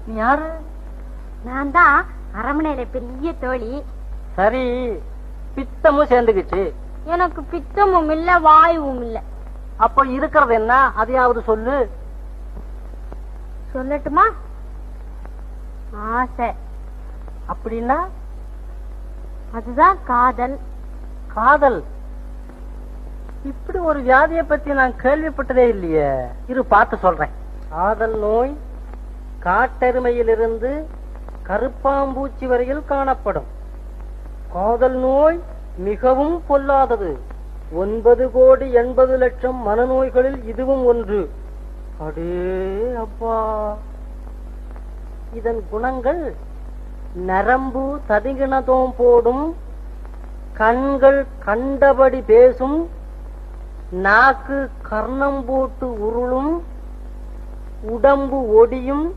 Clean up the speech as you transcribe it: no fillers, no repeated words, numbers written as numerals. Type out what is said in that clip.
நீ யாரு? நான் தான் அரமனையில பெரிய தோழி. சரி, பித்தமும் சேர்ந்துக்குச்சு. எனக்கு பித்தமும் இல்ல, வாயுவும் இல்ல. அப்ப இருக்கிறது என்ன? அதையாவது சொல்லு. சொல்லட்டுமா? ஆசை. அப்படின்னா? அதுதான் காதல். காதல்? இப்படி ஒரு வியாதியை பத்தி நான் கேள்விப்பட்டதே இல்லையே. இரு, பார்த்து சொல்றேன். காதல் நோய் காட்டெருமையிலிருந்து கருப்பாம்பூச்சி வரையில் காணப்படும். காதல் நோய் மிகவும் பொல்லாதது. 9,80,00,000 மனநோய்களில் இதுவும் ஒன்று. அடே அப்பா! இதன் குணங்கள் நரம்பு ததிகிணதோம் போடும், கண்கள் கண்டபடி பேசும், நாக்கு கர்ணம் போட்டு உருளும், உடம்பு ஒடியும்,